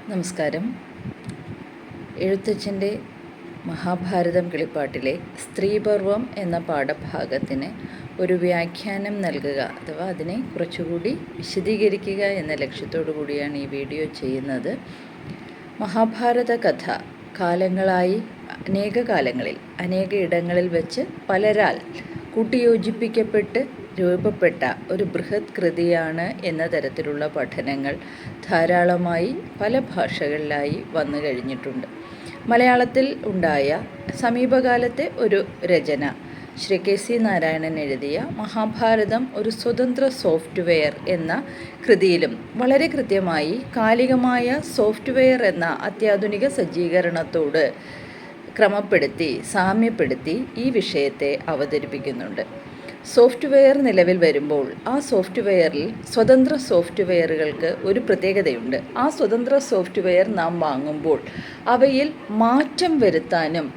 നമസ്കാരം. എഴുത്തച്ഛൻ്റെ മഹാഭാരതം കിളിപ്പാട്ടിലെ സ്ത്രീപർവം എന്ന പാഠഭാഗത്തിന് ഒരു വ്യാഖ്യാനം നൽകുക അഥവാ അതിനെ കുറച്ചുകൂടി വിശദീകരിക്കുക എന്ന ലക്ഷ്യത്തോടു കൂടിയാണ് ഈ വീഡിയോ ചെയ്യുന്നത്. മഹാഭാരത കഥ കാലങ്ങളായി അനേക ഇടങ്ങളിൽ വെച്ച് പലരാൽ കൂട്ടിയോജിപ്പിക്കപ്പെട്ട് രൂപപ്പെട്ട ഒരു ബൃഹത് കൃതിയാണ് എന്ന തരത്തിലുള്ള പഠനങ്ങൾ ധാരാളമായി പല ഭാഷകളിലായി വന്നു കഴിഞ്ഞിട്ടുണ്ട്. മലയാളത്തിൽ ഉണ്ടായ സമീപകാലത്തെ ഒരു രചന ശ്രീ KC നാരായണൻ എഴുതിയ മഹാഭാരതം ഒരു സ്വതന്ത്ര സോഫ്റ്റ്വെയർ എന്ന കൃതിയിലും വളരെ കൃത്യമായി കാലികമായ സോഫ്റ്റ്വെയർ എന്ന അത്യാധുനിക സജ്ജീകരണത്തോട് ക്രമപ്പെടുത്തി സാമ്യപ്പെടുത്തി ഈ വിഷയത്തെ അവതരിപ്പിക്കുന്നുണ്ട്. സോഫ്റ്റ്വെയർ നിലവിൽ വരുമ്പോൾ ആ സോഫ്റ്റ്വെയറിൽ സ്വതന്ത്ര സോഫ്റ്റ്വെയറുകൾക്ക് ഒരു പ്രത്യേകതയുണ്ട്. ആ സ്വതന്ത്ര സോഫ്റ്റ്വെയർ നാം വാങ്ങുമ്പോൾ അവയിൽ മാറ്റം വരുത്താനും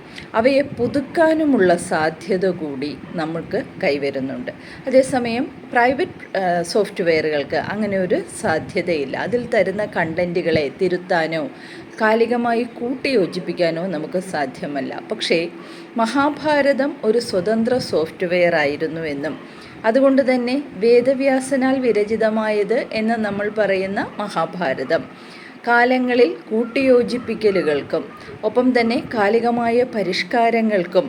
അവയെ പുതുക്കാനുമുള്ള സാധ്യത കൂടി നമുക്ക് കൈവരുന്നുണ്ട്. അതേസമയം പ്രൈവറ്റ് സോഫ്റ്റ്വെയറുകൾക്ക് അങ്ങനെ ഒരു സാധ്യതയില്ല. അതിൽ തരുന്ന കണ്ടൻറ്റുകളെ തിരുത്താനോ കാലികമായി കൂട്ടിയോജിപ്പിക്കാനോ നമുക്ക് സാധ്യമല്ല. പക്ഷേ മഹാഭാരതം ഒരു സ്വതന്ത്ര സോഫ്റ്റ്വെയർ ആയിരുന്നുവെന്നും അതുകൊണ്ട് തന്നെ വേദവ്യാസനാൽ വിരചിതമായത് എന്ന് നമ്മൾ പറയുന്ന മഹാഭാരതം കാലങ്ങളിൽ കൂട്ടിയോജിപ്പിക്കലുകൾക്കും ഒപ്പം തന്നെ കാലികമായ പരിഷ്കാരങ്ങൾക്കും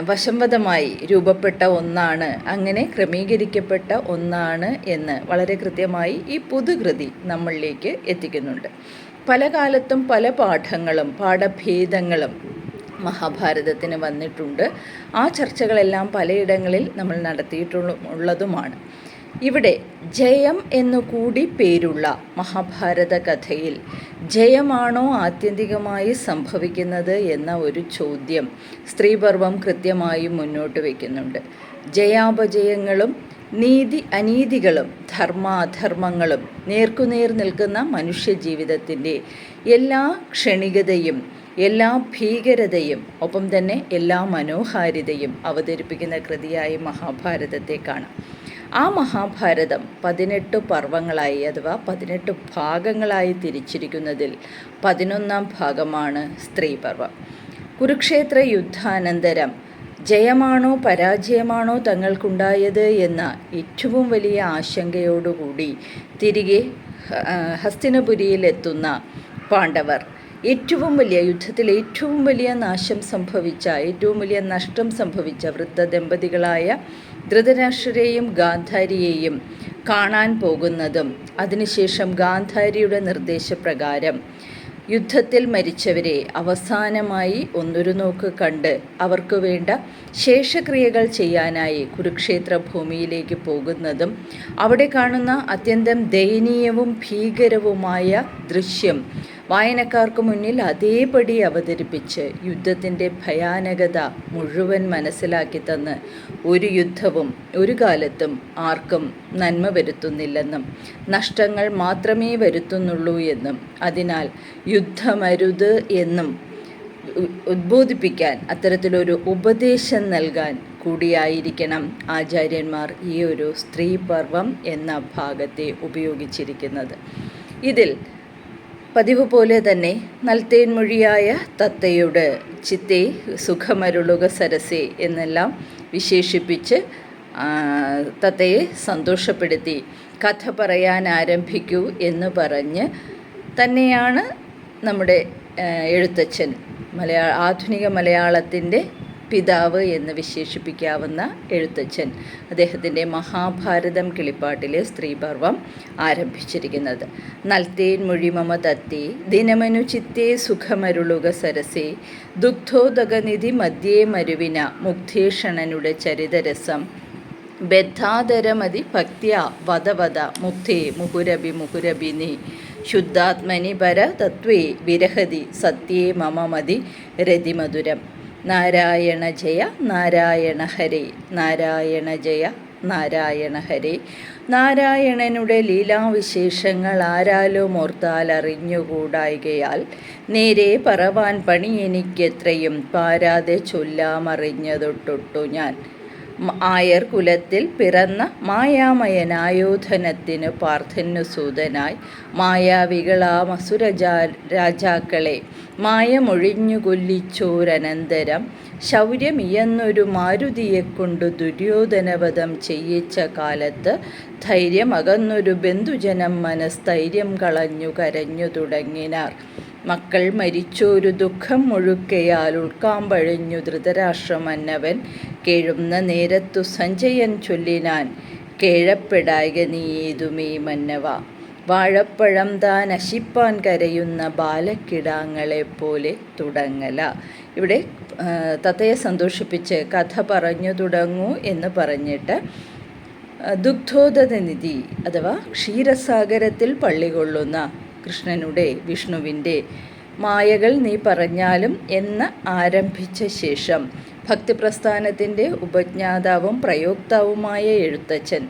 വശംവദമായി രൂപപ്പെട്ട ഒന്നാണ്, അങ്ങനെ ക്രമീകരിക്കപ്പെട്ട ഒന്നാണ് എന്ന് വളരെ കൃത്യമായി ഈ പുതുകൃതി നമ്മളിലേക്ക് എത്തിക്കുന്നുണ്ട്. പല കാലത്തും പല പാഠഭേദങ്ങളും മഹാഭാരതത്തിന് വന്നിട്ടുണ്ട്. ആ ചർച്ചകളെല്ലാം പലയിടങ്ങളിൽ നമ്മൾ നടത്തിയിട്ടുള്ളതുമാണ്. ഇവിടെ ജയം എന്നുകൂടി പേരുള്ള മഹാഭാരത കഥയിൽ ജയമാണോ ആത്യന്തികമായി സംഭവിക്കുന്നത് എന്ന ഒരു ചോദ്യം സ്ത്രീപർവം കൃത്യമായും മുന്നോട്ട് വയ്ക്കുന്നുണ്ട്. ജയാപജയങ്ങളും അനീതികളും ധർമാധർമ്മങ്ങളും നേർക്കുനേർ നിൽക്കുന്ന മനുഷ്യജീവിതത്തിൻ്റെ എല്ലാ ക്ഷണികതയും എല്ലാ ഭീകരതയും ഒപ്പം തന്നെ എല്ലാ മനോഹാരിതയും അവതരിപ്പിക്കുന്ന കൃതിയായി മഹാഭാരതത്തെ കാണാം. ആ മഹാഭാരതം 18 പർവ്വങ്ങളായി അഥവാ 18 ഭാഗങ്ങളായി തിരിച്ചിരിക്കുന്നതിൽ 11ാം ഭാഗമാണ് സ്ത്രീപർവം. കുരുക്ഷേത്ര യുദ്ധാനന്തരം ജയമാണോ പരാജയമാണോ തങ്ങൾക്കുണ്ടായത് എന്ന ഏറ്റവും വലിയ ആശങ്കയോടുകൂടി തിരികെ ഹസ്തിനപുരിയിലെത്തുന്ന പാണ്ഡവർ യുദ്ധത്തിൽ ഏറ്റവും വലിയ ഏറ്റവും വലിയ നഷ്ടം സംഭവിച്ച വൃദ്ധദമ്പതികളായ ധൃതരാഷ്ട്രരെയും ഗാന്ധാരിയെയും കാണാൻ പോകുന്നതും അതിനുശേഷം ഗാന്ധാരിയുടെ നിർദ്ദേശപ്രകാരം യുദ്ധത്തിൽ മരിച്ചവരെ അവസാനമായി ഒന്നൊരു നോക്ക് കണ്ട് അവർക്ക് വേണ്ട ശേഷക്രിയകൾ ചെയ്യാനായി കുരുക്ഷേത്ര ഭൂമിയിലേക്ക് പോകുന്നതും അവിടെ കാണുന്ന അത്യന്തം ദയനീയവും ഭീകരവുമായ ദൃശ്യം വായനക്കാർക്ക് മുന്നിൽ അതേപടി അവതരിപ്പിച്ച് യുദ്ധത്തിൻ്റെ ഭയാനകത മുഴുവൻ മനസ്സിലാക്കി തന്ന് ഒരു യുദ്ധവും ഒരു കാലത്തും ആർക്കും നന്മ വരുത്തുന്നില്ലെന്നും നഷ്ടങ്ങൾ മാത്രമേ വരുത്തുന്നുള്ളൂ എന്നും അതിനാൽ യുദ്ധമരുത് എന്നും ഉദ്ബോധിപ്പിക്കാൻ അത്തരത്തിലൊരു ഉപദേശം നൽകാൻ കൂടിയായിരിക്കണം ആചാര്യന്മാർ ഈ ഒരു സ്ത്രീപർവം എന്ന ഭാഗത്തെ ഉപയോഗിച്ചിരിക്കുന്നത്. ഇതിൽ പതിവ് പോലെ തന്നെ നൽതേൻമൊഴിയായ തത്തയോട് ചിത്തേ സുഖമരുളുക സരസേ എന്നെല്ലാം വിശേഷിപ്പിച്ച് തത്തയെ സന്തോഷപ്പെടുത്തി കഥ പറയാൻ ആരംഭിക്കൂ എന്ന് പറഞ്ഞ് തന്നെയാണ് നമ്മുടെ എഴുത്തച്ഛൻ ആധുനിക മലയാളത്തിൻ്റെ പിതാവ് എന്ന് വിശേഷിപ്പിക്കാവുന്ന എഴുത്തച്ഛൻ അദ്ദേഹത്തിൻ്റെ മഹാഭാരതം കിളിപ്പാട്ടിലെ സ്ത്രീപർവം ആരംഭിച്ചിരിക്കുന്നത്. നൽതേൻ മൊഴി മമ തത്തേ ദിനമനു ചിത്തേ സുഖമരുളുക സരസേ ദുഗ്ധോദകനിധി മധ്യേ മരുവിന മുഗ്ധേഷണനുടെ ചരിതരസം ബദ്ധാധരമതി ഭക്ത്യ വദവദ മുഗ്ധേ മുഹുരഭി നീ ശുദ്ധാത്മനി പര തത്വേ വിരഹതി സത്യേ മമ മതി രതിമധുരം. നാരായണ ജയ നാരായണ ഹരേ നാരായണ ജയ നാരായണ ഹരേ. നാരായണനുടെ ലീലാവിശേഷങ്ങൾ ആരാലും ഓർത്താൽ അറിഞ്ഞുകൂടായികയാൽ നേരെ പറവാൻ പണി എനിക്കെത്രയും പാരാതെ ചൊല്ലാമറിഞ്ഞതൊട്ടൊട്ടു ഞാൻ. ആയർ കുലത്തിൽ പിറന്ന മായാമയനായോധനത്തിന് പാർത്ഥനു സൂതനായി മായാവികളാം രാജാക്കളെ മായമൊഴിഞ്ഞു കൊല്ലിച്ചോരനന്തരം ശൗര്യമിയെന്നൊരു മാരുതിയെക്കൊണ്ടു ദുര്യോധനവധം ചെയ്യിച്ച കാലത്ത് ധൈര്യമകന്നൊരു ബന്ധുജനം മനസ്ഥൈര്യം കളഞ്ഞു കരഞ്ഞു തുടങ്ങിനാർ. മക്കൾ മരിച്ചോരു ദുഃഖം മുഴുക്കയാൽ ഉൾക്കാമ്പഴിഞ്ഞു ധൃതരാഷ്ട്രമന്നവൻ കേഴുന്ന നേരത്തു സഞ്ജയൻ ചൊല്ലിനാൻ കേഴപ്പെടായക നീതുമേ മന്നവ വാഴപ്പഴം താൻ നശിപ്പാൻ കരയുന്ന ബാലക്കിടാങ്ങളെപ്പോലെ തുടങ്ങല. ഇവിടെ തത്തയെ സന്തോഷിപ്പിച്ച് കഥ പറഞ്ഞു തുടങ്ങൂ എന്ന് പറഞ്ഞിട്ട് ദുഗ്ധോദനിധി അഥവാ ക്ഷീരസാഗരത്തിൽ പള്ളികൊള്ളുന്ന കൃഷ്ണനുടെ വിഷ്ണുവിൻ്റെ മായകൾ നീ പറഞ്ഞാലും എന്ന് ആരംഭിച്ച ശേഷം ഭക്തിപ്രസ്ഥാനത്തിൻ്റെ ഉപജ്ഞാതാവും പ്രയോക്താവുമായ എഴുത്തച്ഛൻ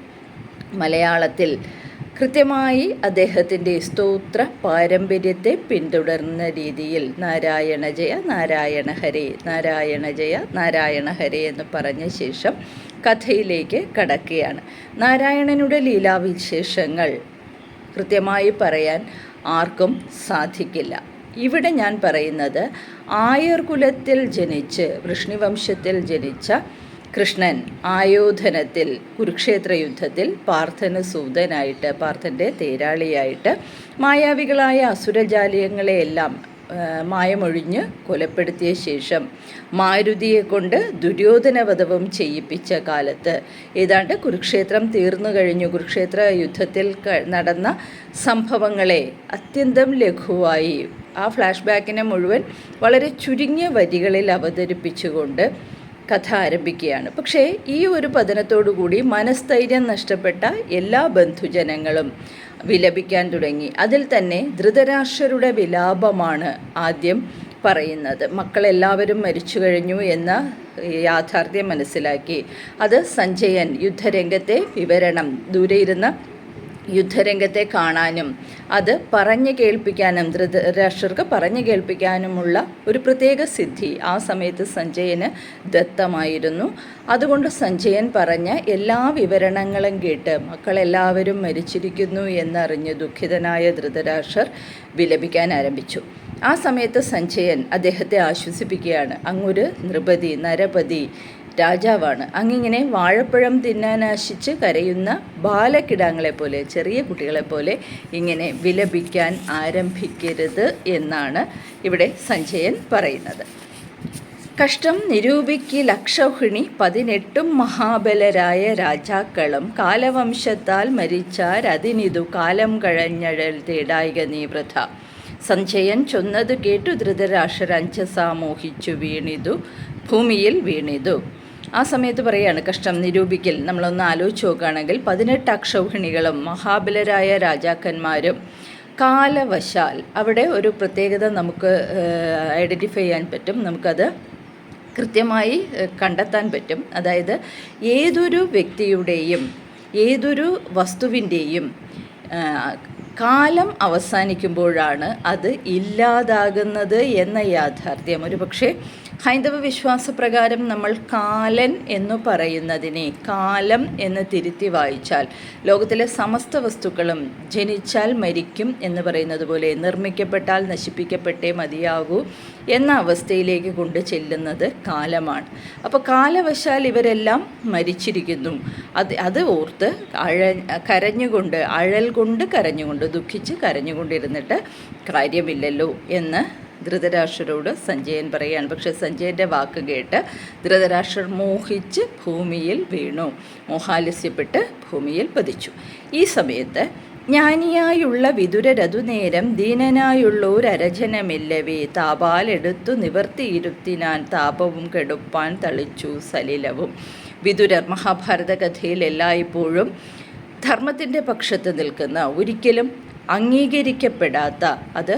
മലയാളത്തിൽ കൃത്യമായി അദ്ദേഹത്തിൻ്റെ സ്തോത്ര പാരമ്പര്യത്തെ പിന്തുടർന്ന രീതിയിൽ നാരായണ ജയ നാരായണ ഹരേ നാരായണ ജയ നാരായണ ഹരേ എന്ന് പറഞ്ഞ ശേഷം കഥയിലേക്ക് കടക്കുകയാണ്. നാരായണനുടെ ലീലാവിശേഷങ്ങൾ കൃത്യമായി പറയാൻ ആർക്കും സാധിക്കില്ല. ഇവിടെ ഞാൻ പറയുന്നത് ആയർ കുലത്തിൽ ജനിച്ച് വൃഷ്ണിവംശത്തിൽ ജനിച്ച കൃഷ്ണൻ ആയോധനത്തിൽ കുരുക്ഷേത്ര യുദ്ധത്തിൽ പാർത്ഥന് സൂതനായിട്ട് പാർത്ഥൻ്റെ തേരാളിയായിട്ട് മായാവികളായ അസുരജാലയങ്ങളെയെല്ലാം മായമൊഴിഞ്ഞ് കൊലപ്പെടുത്തിയ ശേഷം മാരുതിയെ കൊണ്ട് ദുര്യോധനവധവും ചെയ്യിപ്പിച്ച കാലത്ത് ഏതാണ്ട് കുരുക്ഷേത്രം തീർന്നു കഴിഞ്ഞു. കുരുക്ഷേത്ര യുദ്ധത്തിൽ നടന്ന സംഭവങ്ങളെ അത്യന്തം ലഘുവായി ആ ഫ്ലാഷ് ബാക്കിനെ മുഴുവൻ വളരെ ചുരുങ്ങിയ വരികളിൽ അവതരിപ്പിച്ചുകൊണ്ട് കഥ ആരംഭിക്കുകയാണ്. പക്ഷേ ഈ ഒരു പതനത്തോടുകൂടി മനസ്ഥൈര്യം നഷ്ടപ്പെട്ട എല്ലാ ബന്ധുജനങ്ങളും വിലപിക്കാൻ തുടങ്ങി. അതിൽ തന്നെ ധൃതരാഷ്ട്രരുടെ വിലാപമാണ് ആദ്യം പറയുന്നത്. മക്കളെല്ലാവരും മരിച്ചു കഴിഞ്ഞു എന്ന യാഥാർത്ഥ്യം മനസ്സിലാക്കി അത് സഞ്ജയൻ യുദ്ധരംഗത്തെ വിവരണം ദൂരെ ഇരുന്ന് യുദ്ധരംഗത്തെ കാണാനും അത് പറഞ്ഞു കേൾപ്പിക്കാനും ധൃതരാഷ്ട്രർക്ക് പറഞ്ഞു കേൾപ്പിക്കാനുമുള്ള ഒരു പ്രത്യേക സിദ്ധി ആ സമയത്ത് സഞ്ജയന് ദത്തമായിരുന്നു. അതുകൊണ്ട് സഞ്ജയൻ പറഞ്ഞ എല്ലാ വിവരണങ്ങളും കേട്ട് മക്കളെല്ലാവരും മരിച്ചിരിക്കുന്നു എന്നറിഞ്ഞ് ദുഃഖിതനായ ധൃതരാഷ്ട്രർ വിലപിക്കാൻ ആരംഭിച്ചു. ആ സമയത്ത് സഞ്ജയൻ അദ്ദേഹത്തെ ആശ്വസിപ്പിക്കുകയാണ്. അങ്ങൊരു നരപതി രാജാവാണ്, അങ്ങിങ്ങനെ വാഴപ്പഴം തിന്നാനാശിച്ച് കരയുന്ന ബാലക്കിടാങ്ങളെപ്പോലെ ചെറിയ കുട്ടികളെപ്പോലെ ഇങ്ങനെ വിലപിക്കാൻ ആരംഭിക്കരുത് എന്നാണ് ഇവിടെ സഞ്ജയൻ പറയുന്നത്. കഷ്ടം നിരൂപിക്ക് ലക്ഷൗഹിണി 18 മഹാബലരായ രാജാക്കളും കാലവംശത്താൽ മരിച്ചാരതിനിതു കാലം കഴഞ്ഞഴൽ തേടായിക നീ വൃഥ. സഞ്ജയൻ ചൊന്നത് കേട്ടു ധൃതരാഷ്ട്രർ അഞ്ചസാ മോഹിച്ചു വീണിതു ഭൂമിയിൽ വീണിതു. ആ സമയത്ത് പറയാണ് കഷ്ടം നിരൂപിക്കൽ. നമ്മളൊന്ന് ആലോചിച്ച് നോക്കുകയാണെങ്കിൽ 18 അക്ഷൗഹിണികളും മഹാബലരായ രാജാക്കന്മാരും കാലവശാൽ അവിടെ ഒരു പ്രത്യേകത നമുക്ക് ഐഡൻറ്റിഫൈ ചെയ്യാൻ പറ്റും, നമുക്കത് കൃത്യമായി കണ്ടെത്താൻ പറ്റും. അതായത് ഏതൊരു വ്യക്തിയുടെയും ഏതൊരു വസ്തുവിൻ്റെയും കാലം അവസാനിക്കുമ്പോഴാണ് അത് ഇല്ലാതാകുന്നത് എന്ന യാഥാർത്ഥ്യം. ഒരു പക്ഷേ ഹൈന്ദവ വിശ്വാസപ്രകാരം നമ്മൾ കാലൻ എന്നു പറയുന്നതിനെ കാലം എന്ന് തിരുത്തി വായിച്ചാൽ ലോകത്തിലെ സമസ്ത വസ്തുക്കളും ജനിച്ചാൽ മരിക്കും എന്ന് പറയുന്നത് പോലെ നിർമ്മിക്കപ്പെട്ടാൽ നശിപ്പിക്കപ്പെട്ടേ മതിയാകൂ എന്ന അവസ്ഥയിലേക്ക് കൊണ്ട് ചെല്ലുന്നത് കാലമാണ്. അപ്പോൾ കാലവശാൽ ഇവരെല്ലാം മരിച്ചിരിക്കുന്നു. അത് ഓർത്ത് കരഞ്ഞുകൊണ്ട് അഴൽ കൊണ്ട് കരഞ്ഞുകൊണ്ട് ദുഃഖിച്ച് കരഞ്ഞുകൊണ്ടിരുന്നിട്ട് കാര്യമില്ലല്ലോ എന്ന് ധൃതരാഷ്ട്രരോട് സഞ്ജയൻ പറയുകയാണ്. പക്ഷേ സഞ്ജയൻ്റെ വാക്ക് കേട്ട് ധൃതരാഷ്ട്രർ മോഹിച്ച് ഭൂമിയിൽ വീണു, മോഹാലസ്യപ്പെട്ട് ഭൂമിയിൽ പതിച്ചു. ഈ സമയത്ത് ജ്ഞാനിയായുള്ള വിതുരരതുനേരം ദീനനായുള്ളോരരജനമില്ലവേ താപാലെടുത്തു നിവർത്തിയിരുത്തിനാൻ താപവും കെടുപ്പാൻ തളിച്ചു സലിലവും. വിതുരർ മഹാഭാരത കഥയിൽ എല്ലായ്പ്പോഴും ധർമ്മത്തിൻ്റെ പക്ഷത്ത് നിൽക്കുന്ന, ഒരിക്കലും അംഗീകരിക്കപ്പെടാത്ത, അത്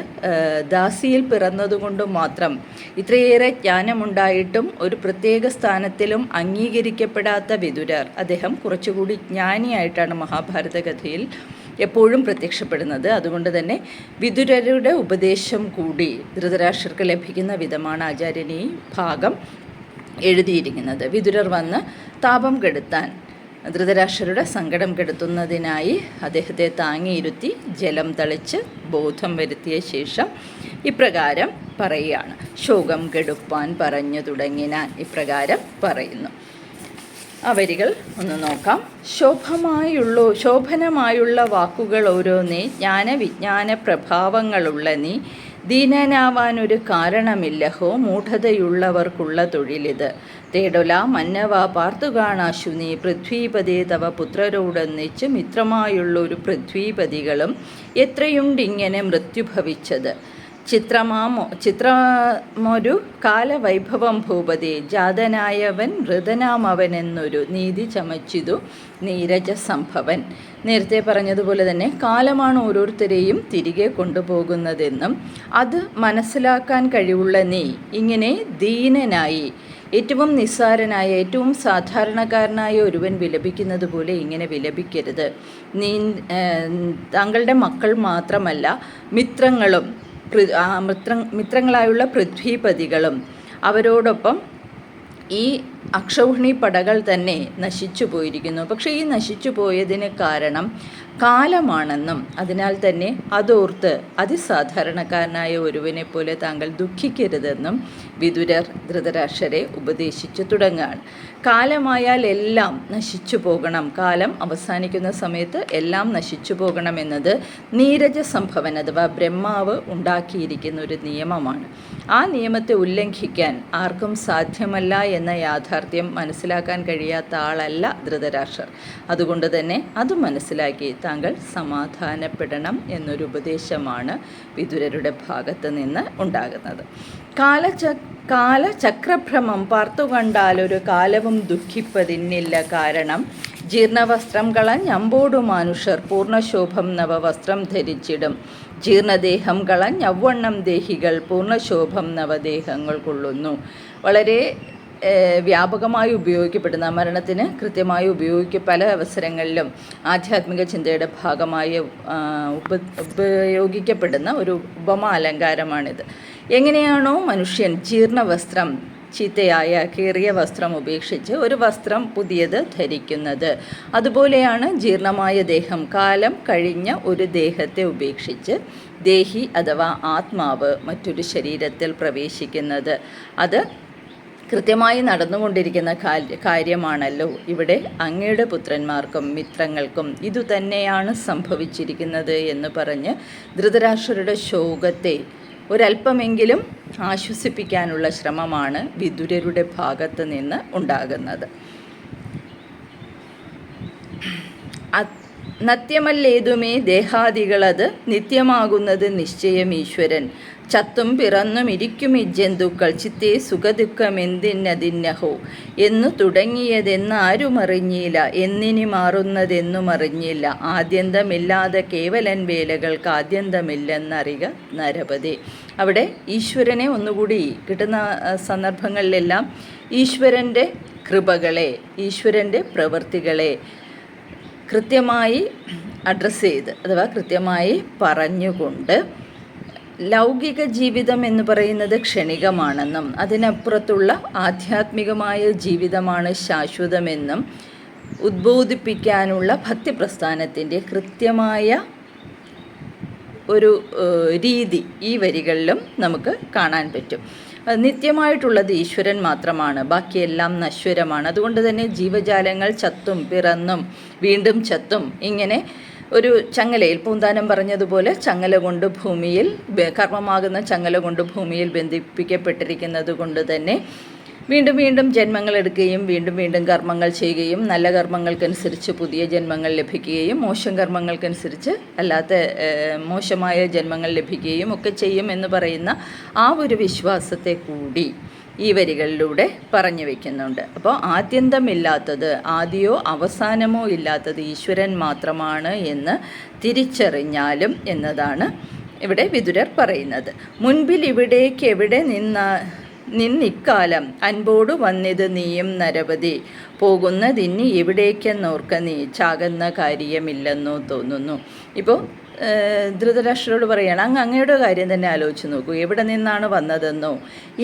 ദാസിയിൽ പിറന്നതുകൊണ്ട് മാത്രം ഇത്രയേറെ ജ്ഞാനമുണ്ടായിട്ടും ഒരു പ്രത്യേക സ്ഥാനത്തിലും അംഗീകരിക്കപ്പെടാത്ത വിതുരർ, അദ്ദേഹം കുറച്ചുകൂടി ജ്ഞാനിയായിട്ടാണ് മഹാഭാരത കഥയിൽ എപ്പോഴും പ്രത്യക്ഷപ്പെടുന്നത്. അതുകൊണ്ട് തന്നെ വിതുരരുടെ ഉപദേശം കൂടി ധൃതരാഷ്ട്രർക്ക് ലഭിക്കുന്ന വിധമാണ് ആചാര്യൻ ഈ ഭാഗം എഴുതിയിരിക്കുന്നത്. വിതുരർ വന്ന് താപം കെടുത്താൻ, ധൃതരാഷ്ട്രരുടെ സങ്കടം കെടുത്തുന്നതിനായി അദ്ദേഹത്തെ താങ്ങിയിരുത്തി ജലം തളിച്ച് ബോധം വരുത്തിയ ശേഷം ഇപ്രകാരം പറയുകയാണ്. ശോകം കെടുപ്പാൻ പറഞ്ഞു തുടങ്ങിനാൻ, ഇപ്രകാരം പറയുന്നു. ആ വരികൾ ഒന്ന് നോക്കാം. ശോഭനമായുള്ള വാക്കുകൾ ഓരോന്നേ, ജ്ഞാനവിജ്ഞാന പ്രഭാവങ്ങളുള്ള നീ, ദീനനാവാനൊരു കാരണമില്ലഹോ, മൂഢതയുള്ളവർക്കുള്ള തൊഴിലിത്. തേടൊല മന്നവ പാർത്തുകാണാശു നീ, പൃഥ്വീപതി തവ പുത്രരോടൊന്നിച്ച് മിത്രമായുള്ളൊരു പൃഥ്വീപതികളും എത്രയുണ്ടിങ്ങനെ മൃത്യുഭവിച്ചത്. ചിത്രമൊരു കാലവൈഭവം ഭൂപതി, ജാതനായവൻ മൃതനാമവനെന്നൊരു നീതി ചമച്ചിതു നീരജസംഭവൻ. നേരത്തെ പറഞ്ഞതുപോലെ തന്നെ കാലമാണ് ഓരോരുത്തരെയും തിരികെ കൊണ്ടുപോകുന്നതെന്നും അത് മനസ്സിലാക്കാൻ കഴിവുള്ള നീ ഇങ്ങനെ ദീനനായി, ഏറ്റവും നിസ്സാരനായ, ഏറ്റവും സാധാരണക്കാരനായ ഒരുവൻ വിലപിക്കുന്നത് പോലെ ഇങ്ങനെ വിലപിക്കരുത്. താങ്കളുടെ മക്കൾ മാത്രമല്ല, മിത്രങ്ങളായുള്ള പൃഥ്വീപതികളും അവരോടൊപ്പം ഈ അക്ഷൗഹിണി പടകൾ തന്നെ നശിച്ചു പോയിരിക്കുന്നു. പക്ഷേ ഈ നശിച്ചു പോയതിന് കാരണം കാലമാണെന്നും അതിനാൽ തന്നെ അതോർത്ത് അതിസാധാരണക്കാരനായ ഒരുവനെ പോലെ താങ്കൾ ദുഃഖിക്കരുതെന്നും വിതുരർ ധൃതരാഷ്ട്രരെ ഉപദേശിച്ചു തുടങ്ങുകയാണ്. കാലമായാൽ എല്ലാം നശിച്ചു പോകണം, കാലം അവസാനിക്കുന്ന സമയത്ത് എല്ലാം നശിച്ചു പോകണമെന്നത് നീരജസംഭവൻ അഥവാ ബ്രഹ്മാവ് ഉണ്ടാക്കിയിരിക്കുന്ന ഒരു നിയമമാണ്. ആ നിയമത്തെ ഉല്ലംഘിക്കാൻ ആർക്കും സാധ്യമല്ല എന്ന യാഥാർത്ഥ്യം മനസ്സിലാക്കാൻ കഴിയാത്ത ആളല്ല ധൃതരാഷ്ട്രർ. അതുകൊണ്ട് തന്നെ അത് മനസ്സിലാക്കി താങ്കൾ സമാധാനപ്പെടണം എന്നൊരു ഉപദേശമാണ് വിതുരരുടെ ഭാഗത്ത് നിന്ന് ഉണ്ടാകുന്നത്. കാലചക്രഭ്രമം പാർത്തുകണ്ടാലൊരു കാലവും ദുഃഖിപ്പതിന്നില്ല, കാരണം ജീർണവസ്ത്രം കളഞ്ഞമ്പോടു മനുഷ്യർ പൂർണ്ണശോഭം നവവസ്ത്രം ധരിച്ചിടും. ജീർണദേഹം കളഞ്ഞവണ്ണം ദേഹികൾ പൂർണ്ണശോഭം നവദേഹങ്ങൾ കൊള്ളുന്നു. വളരെ വ്യാപകമായി ഉപയോഗിക്കപ്പെടുന്ന, മരണത്തിന് കൃത്യമായി പല അവസരങ്ങളിലും ആധ്യാത്മിക ചിന്തയുടെ ഭാഗമായി ഉപയോഗിക്കപ്പെടുന്ന ഒരു ഉപമ അലങ്കാരമാണിത്. എങ്ങനെയാണോ മനുഷ്യൻ ജീർണവസ്ത്രം, ചീത്തയായ കീറിയ വസ്ത്രം ഉപേക്ഷിച്ച് ഒരു വസ്ത്രം പുതിയത് ധരിക്കുന്നത്, അതുപോലെയാണ് ജീർണമായ ദേഹം, കാലം കഴിഞ്ഞ ഒരു ദേഹത്തെ ഉപേക്ഷിച്ച് ദേഹി അഥവാ ആത്മാവ് മറ്റൊരു ശരീരത്തിൽ പ്രവേശിക്കുന്നത്. അത് കൃത്യമായി നടന്നുകൊണ്ടിരിക്കുന്ന കാര്യമാണല്ലോ. ഇവിടെ അങ്ങയുടെ പുത്രന്മാർക്കും മിത്രങ്ങൾക്കും ഇതുതന്നെയാണ് സംഭവിച്ചിരിക്കുന്നത് എന്ന് പറഞ്ഞ് ധൃതരാഷ്ട്രരുടെ ശോകത്തെ ഒരല്പമെങ്കിലും ആശ്വസിപ്പിക്കാനുള്ള ശ്രമമാണ് വിതുരരുടെ ഭാഗത്ത് നിന്ന് ഉണ്ടാകുന്നത്. നത്യമല്ലേതുമേ ദേഹാദികളത് നിത്യമാകുന്നത് നിശ്ചയം ഈശ്വരൻ. ചത്തും പിറന്നും ഇരിക്കും ഇജ്ജന്തുക്കൾ ചിത്തേ സുഖദുഃഖമെന്തിനതിന്നഹോ എന്നു തുടങ്ങിയതെന്ന് ആരുമറിഞ്ഞില്ല, എന്നിനി മാറുന്നതെന്നും അറിഞ്ഞില്ല. ആദ്യന്തമില്ലാതെ കേവലൻ വേലകൾക്ക് ആദ്യന്തമില്ലെന്നറിക നരപതി. അവിടെ ഈശ്വരനെ ഒന്നുകൂടി കിട്ടുന്ന സന്ദർഭങ്ങളിലെല്ലാം ഈശ്വരൻ്റെ കൃപകളെ, ഈശ്വരൻ്റെ പ്രവൃത്തികളെ കൃത്യമായി അഡ്രസ്സ് ചെയ്ത് അഥവാ കൃത്യമായി പറഞ്ഞുകൊണ്ട് ലൗകിക ജീവിതം എന്ന് പറയുന്നത് ക്ഷണികമാണെന്നും അതിനപ്പുറത്തുള്ള ആധ്യാത്മികമായ ജീവിതമാണ് ശാശ്വതമെന്നും ഉദ്ബോധിപ്പിക്കാനുള്ള ഭക്തിപ്രസ്ഥാനത്തിൻ്റെ കൃത്യമായ ഒരു രീതി ഈ വരികളിലും നമുക്ക് കാണാൻ പറ്റും. നിത്യമായിട്ടുള്ളത് ഈശ്വരൻ മാത്രമാണ്, ബാക്കിയെല്ലാം നശ്വരമാണ്. അതുകൊണ്ട് തന്നെ ജീവജാലങ്ങൾ ചത്തും പിറന്നും വീണ്ടും ചത്തും ഇങ്ങനെ ഒരു ചങ്ങലയിൽ, പൂന്താനം പറഞ്ഞതുപോലെ ചങ്ങല കൊണ്ട് ഭൂമിയിൽ, കർമ്മമാകുന്ന ചങ്ങല കൊണ്ട് ഭൂമിയിൽ ബന്ധിപ്പിക്കപ്പെട്ടിരിക്കുന്നത് കൊണ്ട് തന്നെ വീണ്ടും വീണ്ടും ജന്മങ്ങൾ എടുക്കുകയും വീണ്ടും വീണ്ടും കർമ്മങ്ങൾ ചെയ്യുകയും നല്ല കർമ്മങ്ങൾക്കനുസരിച്ച് പുതിയ ജന്മങ്ങൾ ലഭിക്കുകയും മോശം കർമ്മങ്ങൾക്കനുസരിച്ച് അല്ലാത്ത മോശമായ ജന്മങ്ങൾ ലഭിക്കുകയും ഒക്കെ ചെയ്യും എന്ന് പറയുന്ന ആ ഒരു വിശ്വാസത്തെ കൂടി ഈ വരികളിലൂടെ പറഞ്ഞു വയ്ക്കുന്നുണ്ട്. അപ്പോൾ ആദ്യന്തമില്ലാത്തത്, ആദിയോ അവസാനമോ ഇല്ലാത്തത് ഈശ്വരൻ മാത്രമാണ് എന്ന് തിരിച്ചറിഞ്ഞാലും എന്നതാണ് ഇവിടെ വിതുരർ പറയുന്നത്. മുൻപിൽ ഇവിടേക്ക് എവിടെ നിന്നിക്കാലം അൻപോട് വന്നിത് നീയും നരപതി, പോകുന്നതിനി എവിടേക്കെന്നോർക്ക നീ ചാകുന്ന കാര്യമില്ലെന്നോ തോന്നുന്നു. ഇപ്പോൾ ധൃതരാഷ്ട്രരോട് പറയുകയാണ്, അങ്ങയുടെ കാര്യം തന്നെ ആലോചിച്ച് നോക്കൂ, എവിടെ നിന്നാണ് വന്നതെന്നോ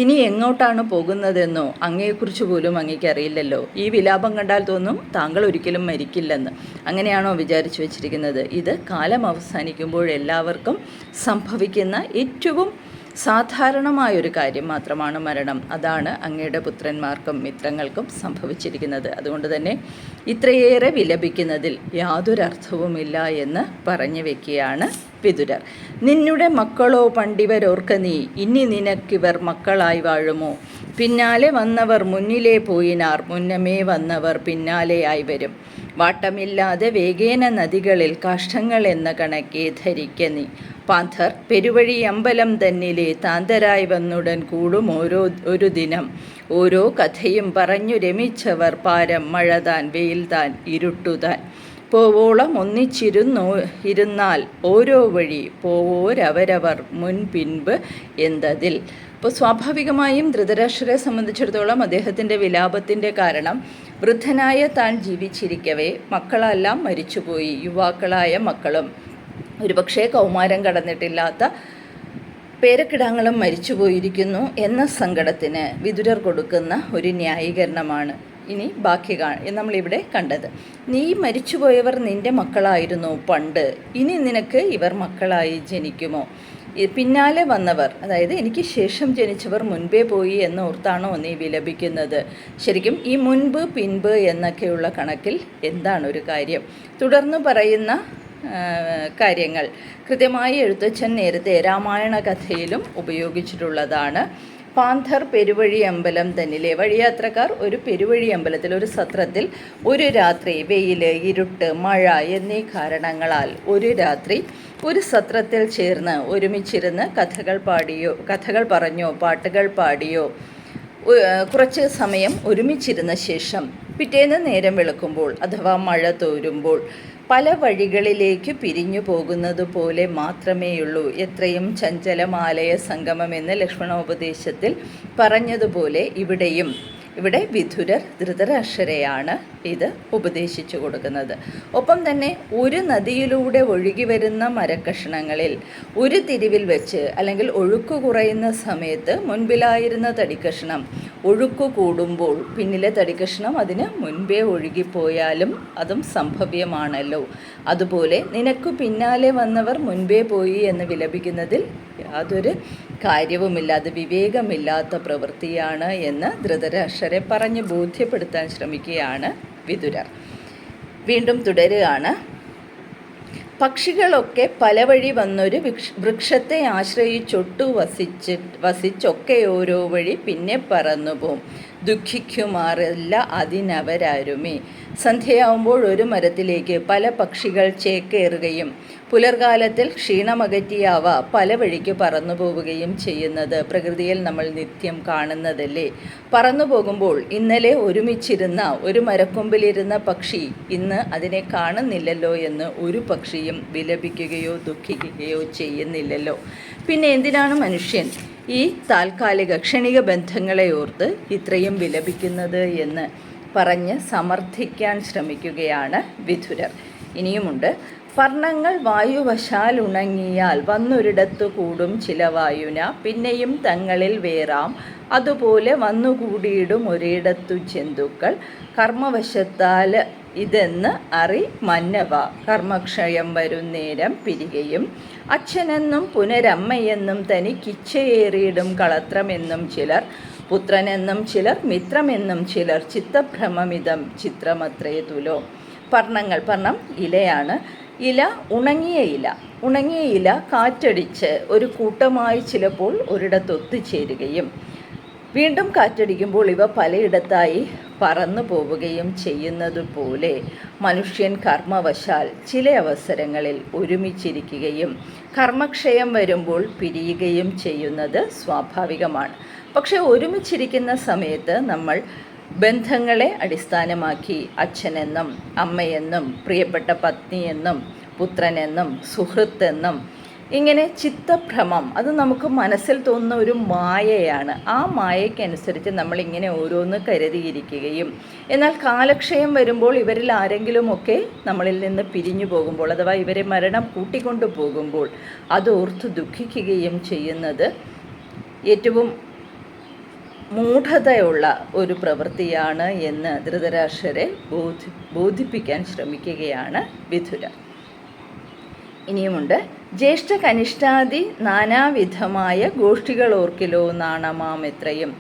ഇനി എങ്ങോട്ടാണ് പോകുന്നതെന്നോ അങ്ങയെക്കുറിച്ച് പോലും അങ്ങേക്ക് അറിയില്ലല്ലോ. ഈ വിലാപം കണ്ടാൽ തോന്നും താങ്കൾ ഒരിക്കലും മരിക്കില്ലെന്ന്. അങ്ങനെയാണോ വിചാരിച്ചു വെച്ചിരിക്കുന്നത്? ഇത് കാലം അവസാനിക്കുമ്പോൾ എല്ലാവർക്കും സംഭവിക്കുന്ന ഏറ്റവും സാധാരണമായൊരു കാര്യം മാത്രമാണ് മരണം. അതാണ് അങ്ങയുടെ പുത്രന്മാർക്കും മിത്രങ്ങൾക്കും സംഭവിച്ചിരിക്കുന്നത്. അതുകൊണ്ട് തന്നെ ഇത്രയേറെ വിലപിക്കുന്നതിൽ യാതൊരർത്ഥവുമില്ല എന്ന് പറഞ്ഞു വെക്കുകയാണ് വിതുരർ. നിന്നുടെ മക്കളോ പണ്ടിവരോർക്ക നീ, ഇനി നിനക്കിവർ മക്കളായി വാഴുമോ? പിന്നാലെ വന്നവർ മുന്നിലേ പോയിനാർ, മുന്നമേ വന്നവർ പിന്നാലെയായി വരും. വാട്ടമില്ലാതെ വേഗേന നദികളിൽ കാഷ്ടങ്ങൾ എന്ന കണക്കെ ധരിക്ക നീ. പാന്തർ പെരുവഴി അമ്പലം തന്നിലെ താന്തരായി വന്നുടൻ കൂടും ഒരു ദിനം. ഓരോ കഥയും പറഞ്ഞു രമിച്ചവർ പാരം, മഴതാൻ വെയിൽതാൻ ഇരുട്ടുതാൻ. പോവോളം ഇരുന്നാൽ ഓരോ വഴി പോവോരവരവർ മുൻപിൻപ് എന്തതിൽ. അപ്പോൾ സ്വാഭാവികമായും ധൃതരാഷ്ട്രരെ സംബന്ധിച്ചിടത്തോളം അദ്ദേഹത്തിൻ്റെ വിലാപത്തിൻ്റെ കാരണം വൃദ്ധനായ താൻ ജീവിച്ചിരിക്കവേ മക്കളെല്ലാം മരിച്ചുപോയി, യുവാക്കളായ മക്കളും ഒരുപക്ഷെ കൗമാരം കടന്നിട്ടില്ലാത്ത പേരക്കിടാങ്ങളും മരിച്ചുപോയിരിക്കുന്നു എന്ന സങ്കടത്തിന് വിതുരർ കൊടുക്കുന്ന ഒരു ന്യായീകരണമാണ് ഇനി ബാക്കി നമ്മളിവിടെ കണ്ടത്. നീ മരിച്ചുപോയവർ നിൻ്റെ മക്കളായിരുന്നു പണ്ട്, ഇനി നിനക്ക് ഇവർ മക്കളായി ജനിക്കുമോ? പിന്നാലെ വന്നവർ, അതായത് എനിക്ക് ശേഷം ജനിച്ചവർ മുൻപേ പോയി എന്നോർത്താണോ നീ വിലപിക്കുന്നത്? ശരിക്കും ഈ മുൻപ് പിൻപ് എന്നൊക്കെയുള്ള കണക്കിൽ എന്താണ് ഒരു കാര്യം? തുടർന്ന് പറയുന്ന കാര്യങ്ങൾ കൃത്യമായി എഴുത്തച്ഛൻ നേരത്തെ രാമായണ കഥയിലും ഉപയോഗിച്ചിട്ടുള്ളതാണ്. പാന്തർ പെരുവഴി അമ്പലം തന്നിലെ, വഴിയാത്രക്കാർ ഒരു പെരുവഴി അമ്പലത്തിൽ, ഒരു സത്രത്തിൽ ഒരു രാത്രി വെയിൽ, ഇരുട്ട്, മഴ എന്നീ കാരണങ്ങളാൽ ഒരു രാത്രി ഒരു സത്രത്തിൽ ചേർന്ന് ഒരുമിച്ചിരുന്ന് കഥകൾ പറഞ്ഞോ പാട്ടുകൾ പാടിയോ കുറച്ച് സമയം ഒരുമിച്ചിരുന്ന ശേഷം പിറ്റേന്ന് നേരം വെളുക്കുമ്പോൾ അഥവാ മഴ തോരുമ്പോൾ പല വഴികളിലേക്ക് പിരിഞ്ഞു പോകുന്നത് പോലെ മാത്രമേയുള്ളൂ. എത്രയും ചഞ്ചലമാലയ സംഗമം എന്ന് ലക്ഷ്മണോപദേശത്തിൽ പറഞ്ഞതുപോലെ ഇവിടെ വിതുരർ ധൃതരാഷ്ട്രരെയാണ് ഇത് ഉപദേശിച്ചു കൊടുക്കുന്നത്. ഒപ്പം തന്നെ ഒരു നദിയിലൂടെ ഒഴുകി വരുന്ന മരക്കഷണങ്ങളിൽ ഒരു തിരിവിൽ വെച്ച് അല്ലെങ്കിൽ ഒഴുക്ക് കുറയുന്ന സമയത്ത് മുൻപിലായിരുന്ന തടിക്കഷണം ഒഴുക്ക് കൂടുമ്പോൾ പിന്നിലെ തടിക്കഷണം അതിന് മുൻപേ ഒഴുകിപ്പോയാലും അതും സംഭവ്യമാണല്ലോ. അതുപോലെ നിനക്ക് പിന്നാലെ വന്നവർ മുൻപേ പോയി എന്ന് വിലപിക്കുന്നതിൽ യാതൊരു കാര്യവുമില്ല, അത് വിവേകമില്ലാത്ത പ്രവൃത്തിയാണ് എന്ന് ധൃതരാഷ്ട്രരെ പറഞ്ഞ് ബോധ്യപ്പെടുത്താൻ ശ്രമിക്കുകയാണ് വിതുരർ. വീണ്ടും തുടരുകയാണ്. പക്ഷികളൊക്കെ പല വഴി വന്നൊരു വൃക്ഷത്തെ ആശ്രയിച്ചൊട്ടു വസിച്ചൊക്കെ ഓരോ വഴി പിന്നെ പറന്നുപോം, ദുഃഖിക്കുമാറില്ല അതിനവരാരുമേ. സന്ധ്യയാവുമ്പോൾ ഒരു മരത്തിലേക്ക് പല പക്ഷികൾ ചേക്കേറുകയും പുലർകാലത്തിൽ ക്ഷീണമകറ്റിയ അവ പല വഴിക്ക് പറന്നു പോവുകയും ചെയ്യുന്നത് പ്രകൃതിയിൽ നമ്മൾ നിത്യം കാണുന്നതല്ലേ. പറന്നു പോകുമ്പോൾ ഇന്നലെ ഒരുമിച്ചിരുന്ന ഒരു മരക്കൊമ്പിലിരുന്ന പക്ഷി ഇന്ന് അതിനെ കാണുന്നില്ലല്ലോ എന്ന് ഒരു പക്ഷിയും വിലപിക്കുകയോ ദുഃഖിക്കുകയോ ചെയ്യുന്നില്ലല്ലോ. പിന്നെ എന്തിനാണ് മനുഷ്യൻ ഈ താൽക്കാലിക ക്ഷണിക ബന്ധങ്ങളെ ഓർത്ത് ഇത്രയും വിലപിക്കുന്നത് എന്ന് പറഞ്ഞ് സമർത്ഥിക്കാൻ ശ്രമിക്കുകയാണ് വിതുരർ. ഇനിയുമുണ്ട്. വർണ്ണങ്ങൾ വായുവശാൽ ഉണങ്ങിയാൽ വന്നൊരിടത്തു കൂടും ചില വായുന, പിന്നെയും തങ്ങളിൽ വേറാം അതുപോലെ വന്നുകൂടിയിടും ഒരിടത്തു ജന്തുക്കൾ. കർമ്മവശത്താൽ ഇതെന്ന് അറി മന്നവ, കർമ്മക്ഷയം വരുന്നേരം പിരികയും. അച്ഛനെന്നും പുനരമ്മയെന്നും തനിക്കിച്ഛയേറിയിടും കളത്രമെന്നും ചിലർ, പുത്രനെന്നും ചിലർ, മിത്രമെന്നും ചിലർ, ചിത്തഭ്രമമിതം ചിത്രമത്രേ തുലോ. പർണം ഇലയാണ്. ഇല ഉണങ്ങിയ ഇല കാറ്റടിച്ച് ഒരു കൂട്ടമായി ചിലപ്പോൾ ഒരിടത്തൊത്തുചേരുകയും വീണ്ടും കാറ്റടിക്കുമ്പോൾ ഇവ പലയിടത്തായി പറന്നു പോവുകയും ചെയ്യുന്നതുപോലെ മനുഷ്യൻ കർമ്മവശാൽ ചില അവസരങ്ങളിൽ ഒരുമിച്ചിരിക്കുകയും കർമ്മക്ഷയം വരുമ്പോൾ പിരിയുകയും ചെയ്യുന്നത് സ്വാഭാവികമാണ്. പക്ഷെ ഒരുമിച്ചിരിക്കുന്ന സമയത്ത് നമ്മൾ ബന്ധങ്ങളെ അടിസ്ഥാനമാക്കി അച്ഛനെന്നും അമ്മയെന്നും പ്രിയപ്പെട്ട പത്നിയെന്നും പുത്രനെന്നും സുഹൃത്തെന്നും ഇങ്ങനെ ചിത്തഭ്രമം അത് നമുക്ക് മനസ്സിൽ തോന്നുന്ന ഒരു മായയാണ്. ആ മായയ്ക്കനുസരിച്ച് നമ്മളിങ്ങനെ ഓരോന്ന് കരുതിയിരിക്കുകയും എന്നാൽ കാലക്ഷയം വരുമ്പോൾ ഇവരിൽ ആരെങ്കിലുമൊക്കെ നമ്മളിൽ നിന്ന് പിരിഞ്ഞു പോകുമ്പോൾ അഥവാ ഇവരെ മരണം കൂട്ടിക്കൊണ്ടു പോകുമ്പോൾ അതോർത്ത് ദുഃഖിക്കുകയും ചെയ്യുന്നത് ഏറ്റവും മൂഢതയുള്ള ഒരു പ്രവൃത്തിയാണ് എന്ന് ധൃതരാഷ്ട്രരെ ബോധിപ്പിക്കാൻ ശ്രമിക്കുകയാണ് വിതുരർ. ഇനിയുമുണ്ട്. ജ്യേഷ്ഠ കനിഷ്ഠാദി നാനാവിധമായ ഗോഷ്ഠികൾ ഓർക്കിലോ നാണമാം എത്രയും.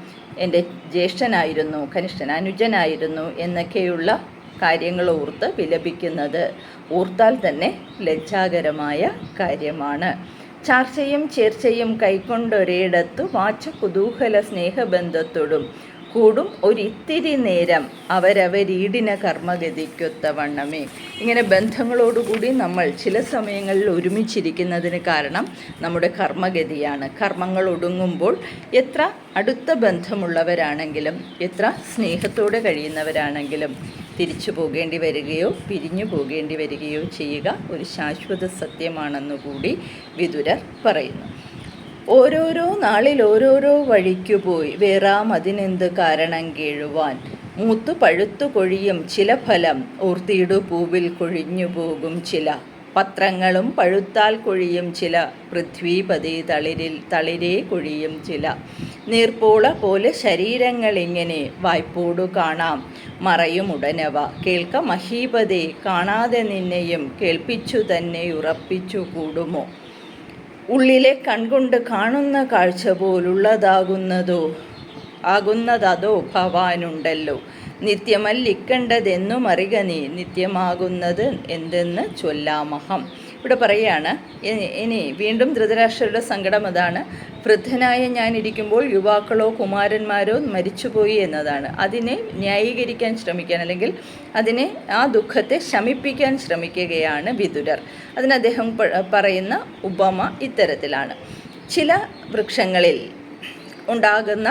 എൻ്റെ ജ്യേഷ്ഠനായിരുന്നു, കനിഷ്ഠൻ അനുജനായിരുന്നു എന്നൊക്കെയുള്ള കാര്യങ്ങൾ ഓർത്ത് വിലപിക്കുന്നത് ഓർത്താൽ തന്നെ ലജ്ജാകരമായ കാര്യമാണ്. ചാർച്ചയും ചേർച്ചയും കൈക്കൊണ്ടൊരിടത്തു വാച്ച കുതൂഹല സ്നേഹബന്ധത്തോടും കൂടും ഒരിത്തിരി നേരം അവരവരീടിന കർമ്മഗതിക്കൊത്തവണ്ണമേ. ഇങ്ങനെ ബന്ധങ്ങളോടുകൂടി നമ്മൾ ചില സമയങ്ങളിൽ ഒരുമിച്ചിരിക്കുന്നതിന് കാരണം നമ്മുടെ കർമ്മഗതിയാണ്. കർമ്മങ്ങൾ ഒടുങ്ങുമ്പോൾ എത്ര അടുത്ത ബന്ധമുള്ളവരാണെങ്കിലും എത്ര സ്നേഹത്തോടെ കഴിയുന്നവരാണെങ്കിലും തിരിച്ചു പോകേണ്ടി വരികയോ പിരിഞ്ഞു പോകേണ്ടി വരികയോ ചെയ്യുക ഒരു ശാശ്വത സത്യമാണെന്നുകൂടി വിതുരർ പറയുന്നു. ഓരോരോ നാളിൽ ഓരോരോ വഴിക്കു പോയി വേറാം അതിനെന്ത് കാരണം കേഴുവാൻ. മൂത്തു പഴുത്തു കൊഴിയും ചില ഫലം ഓർത്തിയിടു പൂവിൽ കൊഴിഞ്ഞു പോകും ചില. പത്രങ്ങളും പഴുത്താൽ കൊഴിയും ചില പൃഥ്വീപതി തളിരേ കൊഴിയും ചില. നീർപ്പോള പോലെ ശരീരങ്ങളിങ്ങനെ വായ്പോടു കാണാം മറയും ഉടനവ. കേൾക്ക മഹീപതേ കാണാതെ നിന്നെയും കേൾപ്പിച്ചു തന്നെ ഉറപ്പിച്ചു കൂടുമോ. ഉള്ളിലെ കൺകൊണ്ട് കാണുന്ന കാഴ്ച പോലുള്ളതാകുന്നതോ ഭവാനുണ്ടല്ലോ. നിത്യമല്ലിക്കണ്ടതെന്നും അറിക നീ നിത്യമാകുന്നത് എന്തെന്ന് ചൊല്ലാമഹം. ഇവിടെ പറയാണ്, ഇനി വീണ്ടും ധൃതരാഷ്ട്രരുടെ സങ്കടം അതാണ്. വൃദ്ധനായ ഞാനിരിക്കുമ്പോൾ യുവാക്കളോ കുമാരന്മാരോ മരിച്ചുപോയി എന്നതാണ്. അതിനെ ന്യായീകരിക്കാൻ ശ്രമിക്കാൻ അല്ലെങ്കിൽ അതിനെ ആ ദുഃഖത്തെ ശമിപ്പിക്കാൻ ശ്രമിക്കുകയാണ് വിതുരർ. അതിന് അദ്ദേഹം പറയുന്ന ഉപമ ഇത്തരത്തിലാണ്. ചില വൃക്ഷങ്ങളിൽ ഉണ്ടാകുന്ന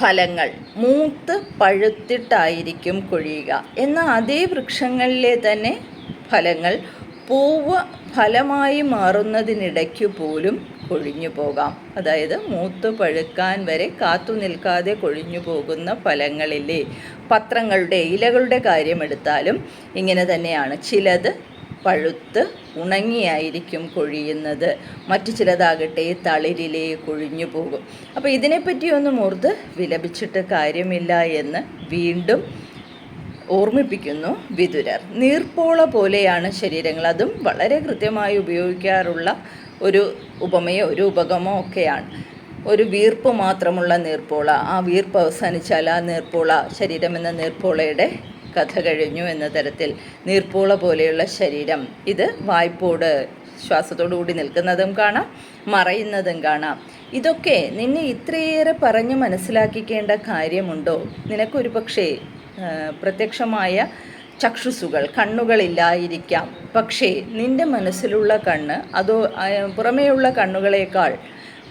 ഫലങ്ങൾ മൂത്ത് പഴുത്തിട്ടായിരിക്കും കൊഴിയുക. എന്നാൽ അതേ വൃക്ഷങ്ങളിലെ തന്നെ ഫലങ്ങൾ പൂവ് ഫലമായി മാറുന്നതിനിടയ്ക്ക് പോലും കൊഴിഞ്ഞു പോകാം. അതായത് മൂത്ത് പഴുക്കാൻ വരെ കാത്തു നിൽക്കാതെ കൊഴിഞ്ഞു പോകുന്ന ഫലങ്ങളിലെ പത്രങ്ങളുടെ ഇലകളുടെ കാര്യമെടുത്താലും ഇങ്ങനെ തന്നെയാണ്. ചിലത് പഴുത്ത് ഉണങ്ങിയായിരിക്കും കൊഴിയുന്നത്, മറ്റു ചിലതാകട്ടെ തളിരിലേ കൊഴിഞ്ഞു പോകും. അപ്പോൾ ഇതിനെപ്പറ്റിയൊന്നും ഓർത്ത് വിലപിച്ചിട്ട് കാര്യമില്ല എന്ന് വീണ്ടും ഓർമ്മിപ്പിക്കുന്നു വിതുരർ. നീർപ്പോള പോലെയാണ് ശരീരങ്ങൾ. അതും വളരെ കൃത്യമായി ഉപയോഗിക്കാറുള്ള ഒരു ഉപമയോ ഒരു ഉപഗമോ ഒക്കെയാണ്. ഒരു വീർപ്പ് മാത്രമുള്ള നീർപ്പോള, ആ വീർപ്പ് അവസാനിച്ചാൽ ആ നീർപ്പോള ശരീരം എന്ന നീർപ്പോളയുടെ കഥ കഴിഞ്ഞു എന്ന തരത്തിൽ നീർപ്പോള പോലെയുള്ള ശരീരം. ഇത് വായ്പോട് ശ്വാസത്തോടു കൂടി നിൽക്കുന്നതും കാണാം, മറയുന്നതും കാണാം. ഇതൊക്കെ നിന്നെ ഇത്രയേറെ പറഞ്ഞ് മനസ്സിലാക്കിക്കേണ്ട കാര്യമുണ്ടോ? നിനക്കൊരു പക്ഷേ പ്രത്യക്ഷമായ ചക്ഷുസുകൾ കണ്ണുകളില്ലായിരിക്കാം. പക്ഷേ നിൻ്റെ മനസ്സിലുള്ള കണ്ണ് അതോ പുറമേയുള്ള കണ്ണുകളേക്കാൾ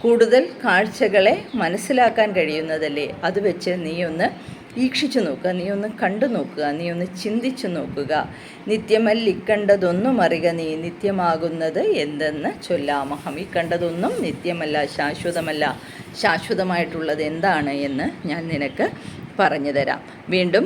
കൂടുതൽ കാഴ്ചകളെ മനസ്സിലാക്കാൻ കഴിയുന്നതല്ലേ. അത് വെച്ച് നീ ഒന്ന് വീക്ഷിച്ചു നോക്കുക, നീ ഒന്ന് കണ്ടു നോക്കുക, നീ ഒന്ന് ചിന്തിച്ചു നോക്കുക. നിത്യമല്ലിക്കണ്ടതൊന്നും അറിക നീ നിത്യമാകുന്നത് എന്തെന്ന് ചൊല്ലാമഹം. ഈ കണ്ടതൊന്നും നിത്യമല്ല, ശാശ്വതമല്ല. ശാശ്വതമായിട്ടുള്ളത് എന്താണ് എന്ന് ഞാൻ നിനക്ക് പറഞ്ഞു തരാം. വീണ്ടും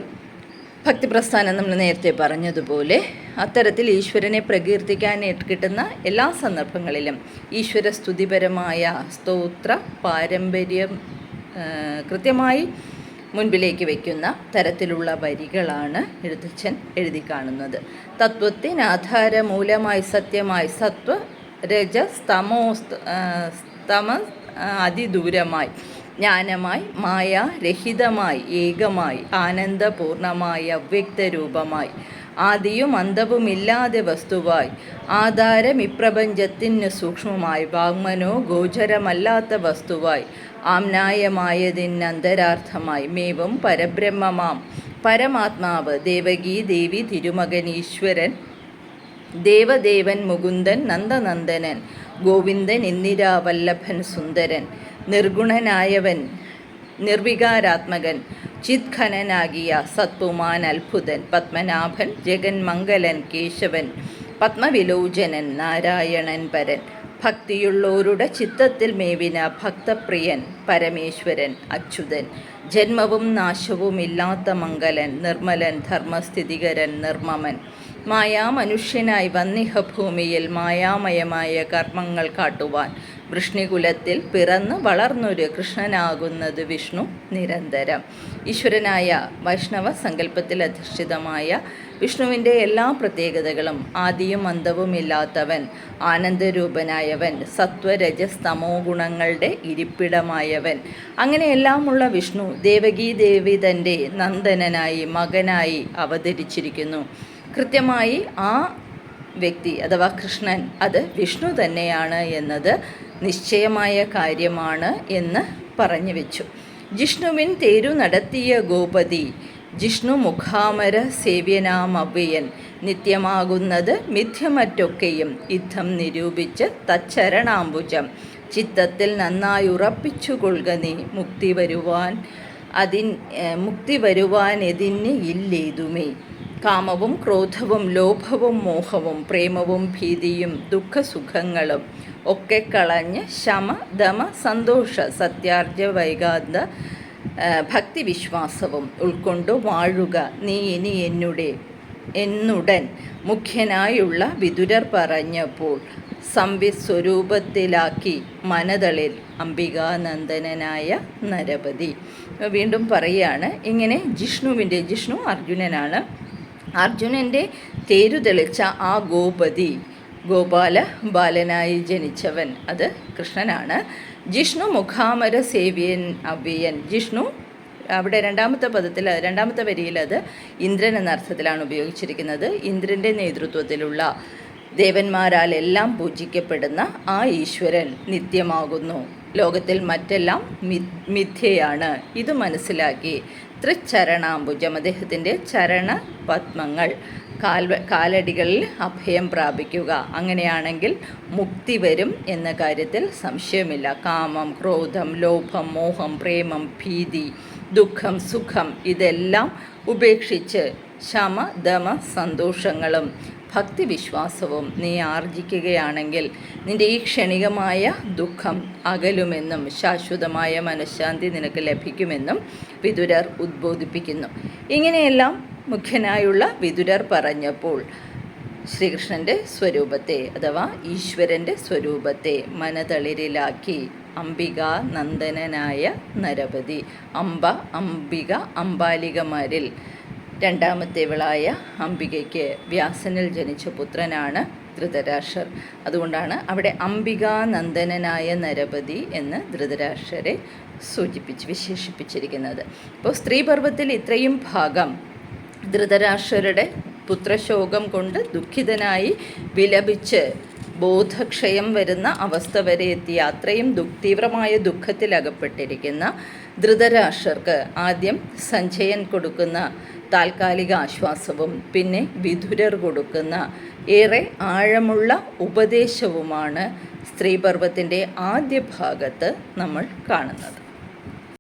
ഭക്തിപ്രസ്ഥാനം നമ്മൾ നേരത്തെ പറഞ്ഞതുപോലെ അത്തരത്തിൽ ഈശ്വരനെ പ്രകീർത്തിക്കാൻ കിട്ടുന്ന എല്ലാ സന്ദർഭങ്ങളിലും ഈശ്വര സ്തുതിപരമായ സ്തോത്ര പാരമ്പര്യം കൃത്യമായി മുൻപിലേക്ക് വയ്ക്കുന്ന തരത്തിലുള്ള വരികളാണ് എഴുത്തച്ഛൻ എഴുതി കാണുന്നത്. തത്വത്തിനാധാരമൂലമായി സത്യമായി സത്വ രജസ് തമ അതിദൂരമായി ജ്ഞാനമായി മായാരഹിതമായി ഏകമായി ആനന്ദപൂർണമായി അവ്യക്തരൂപമായി ആദിയും അന്തവുമില്ലാതെ വസ്തുവായി ആധാരം ഇപ്രപഞ്ചത്തിന് സൂക്ഷ്മമായി വാങ്മനോ ഗോചരമല്ലാത്ത വസ്തുവായി ആംനായമായതിനന്തരാർത്ഥമായി മേവും പരബ്രഹ്മമാം പരമാത്മാവ് ദേവകീ ദേവി തിരുമകൻ ഈശ്വരൻ ദേവദേവൻ മുകുന്ദൻ നന്ദനന്ദനൻ ഗോവിന്ദൻ ഇന്ദിരാവല്ലഭൻ സുന്ദരൻ നിർഗുണനായവൻ നിർവികാരാത്മകൻ ചിത്ഖനനാകിയ സത്പുമാൻ അത്ഭുതൻ പത്മനാഭൻ ജഗന്മംഗലൻ കേശവൻ പത്മവിലോചനൻ നാരായണൻ പരൻ, ഭക്തിയുള്ളോരുടെ ചിത്തത്തിൽ മേവിന ഭക്തപ്രിയൻ പരമേശ്വരൻ അച്യുതൻ, ജന്മവും നാശവുമില്ലാത്ത മംഗലൻ നിർമ്മലൻ ധർമ്മസ്ഥിതികരൻ നിർമ്മമൻ, മായാമനുഷ്യനായി വന്നിഹ ഭൂമിയിൽ മായാമയമായ കർമ്മങ്ങൾ കാട്ടുവാൻ വൃഷ്ണികുലത്തിൽ പിറന്ന് വളർന്നൊരു കൃഷ്ണനാകുന്നത് വിഷ്ണു നിരന്തരം. ഈശ്വരനായ വൈഷ്ണവ സങ്കല്പത്തിൽ അധിഷ്ഠിതമായ വിഷ്ണുവിൻ്റെ എല്ലാ പ്രത്യേകതകളും ആദിയും അന്തവുമില്ലാത്തവൻ, ആനന്ദരൂപനായവൻ, സത്വരജസ്തമോ ഗുണങ്ങളുടെ ഇരിപ്പിടമായവൻ, അങ്ങനെയെല്ലാമുള്ള വിഷ്ണു ദേവകീ ദേവി തൻ്റെ നന്ദനനായി മകനായി അവതരിച്ചിരിക്കുന്നു. കൃത്യമായി ആ വ്യക്തി അഥവാ കൃഷ്ണൻ അത് വിഷ്ണു തന്നെയാണ് എന്നത് നിശ്ചയമായ കാര്യമാണ് എന്ന് പറഞ്ഞു വെച്ചു. ജിഷ്ണുവിൻ തേരു നടത്തിയ ഗോപതി ജിഷ്ണു മുഖാമര സേവ്യനാമവ്യയൻ, നിത്യമാകുന്നത് മിഥ്യമറ്റൊക്കെയും യുദ്ധം നിരൂപിച്ച് തച്ചരണാംബുജം ചിത്തത്തിൽ നന്നായി ഉറപ്പിച്ചുകൊള്ളുക നീ, മുക്തി വരുവാനെതിന് ഇല്ലേതുമേ. കാമവും ക്രോധവും ലോഭവും മോഹവും പ്രേമവും ഭീതിയും ദുഃഖസുഖങ്ങളും ഒക്കെ കളഞ്ഞ് ശമ ദമ സന്തോഷ സത്യാർജ വൈകാന്ത ഭക്തിവിശ്വാസവും ഉൾക്കൊണ്ടു വാഴുക നീ ഇനി എന്നുടൻ മുഖ്യനായുള്ള വിതുരർ പറഞ്ഞപ്പോൾ സംവിസ്വരൂപത്തിലാക്കി മനതളിൽ അംബികാനന്ദനായ നരപതി. വീണ്ടും പറയുകയാണ്, ഇങ്ങനെ ജിഷ്ണു അർജുനനാണ്. അർജുനൻ്റെ തേരു തെളിച്ച ആ ഗോപതി, ഗോപാല ബാലനായി ജനിച്ചവൻ, അത് കൃഷ്ണനാണ്. ജിഷ്ണു മുഖാമര സേവ്യൻ അവ്യയൻ. ജിഷ്ണു അവിടെ രണ്ടാമത്തെ വരിയിൽ അത് ഇന്ദ്രൻ എന്ന അർത്ഥത്തിലാണ് ഉപയോഗിച്ചിരിക്കുന്നത്. ഇന്ദ്രൻ്റെ നേതൃത്വത്തിലുള്ള ദേവന്മാരാലെല്ലാം പൂജിക്കപ്പെടുന്ന ആ ഈശ്വരൻ നിത്യമാകുന്നു. ലോകത്തിൽ മറ്റെല്ലാം മിഥ്യയാണ്. ഇത് മനസ്സിലാക്കി തൃച്ചരണാംബുജം, അദ്ദേഹത്തിൻ്റെ ചരണ പത്മങ്ങൾ, കാലടികളിൽ അഭയം പ്രാപിക്കുക. അങ്ങനെയാണെങ്കിൽ മുക്തി വരും എന്ന കാര്യത്തിൽ സംശയമില്ല. കാമം, ക്രോധം, ലോഭം, മോഹം, പ്രേമം, ഭീതി, ദുഃഖം, സുഖം ഇതെല്ലാം ഉപേക്ഷിച്ച് ശമ ദമ സന്തോഷങ്ങളും ഭക്തിവിശ്വാസവും നീ ആർജിക്കുകയാണെങ്കിൽ നിൻ്റെ ഈ ക്ഷണികമായ ദുഃഖം അകലുമെന്നും ശാശ്വതമായ മനഃശാന്തി നിനക്ക് ലഭിക്കുമെന്നും വിതുരർ ഉദ്ബോധിപ്പിക്കുന്നു. ഇങ്ങനെയെല്ലാം മുഖ്യനായുള്ള വിതുരർ പറഞ്ഞപ്പോൾ ശ്രീകൃഷ്ണൻ്റെ സ്വരൂപത്തെ അഥവാ ഈശ്വരൻ്റെ സ്വരൂപത്തെ മനതളിരിലാക്കി അംബികാ നന്ദനനായ നരപതി. അംബിക അംബാലികമാരിൽ രണ്ടാമത്തേവളായ അംബികയ്ക്ക് വ്യാസനിൽ ജനിച്ച പുത്രനാണ് ധൃതരാഷ്ട്രർ. അതുകൊണ്ടാണ് അവിടെ അംബികാനന്ദനായ നരപതി എന്ന് ധൃതരാഷ്ട്രരെ വിശേഷിപ്പിച്ചിരിക്കുന്നത്. ഇപ്പോൾ സ്ത്രീപർവത്തിൽ ഇത്രയും ഭാഗം ധൃതരാഷ്ട്രരുടെ പുത്രശോകം കൊണ്ട് ദുഃഖിതനായി വിലപിച്ച് ബോധക്ഷയം വരുന്ന അവസ്ഥ വരെ എത്തിയ അത്രയും തീവ്രമായ ദുഃഖത്തിലകപ്പെട്ടിരിക്കുന്ന ധൃതരാഷ്ട്രർക്ക് ആദ്യം സഞ്ജയൻ കൊടുക്കുന്ന താൽക്കാലിക ആശ്വാസവും പിന്നെ വിതുരർ കൊടുക്കുന്ന ഏറെ ആഴമുള്ള ഉപദേശവുമാണ് സ്ത്രീപർവത്തിൻ്റെ ആദ്യ ഭാഗത്ത് നമ്മൾ കാണുന്നത്.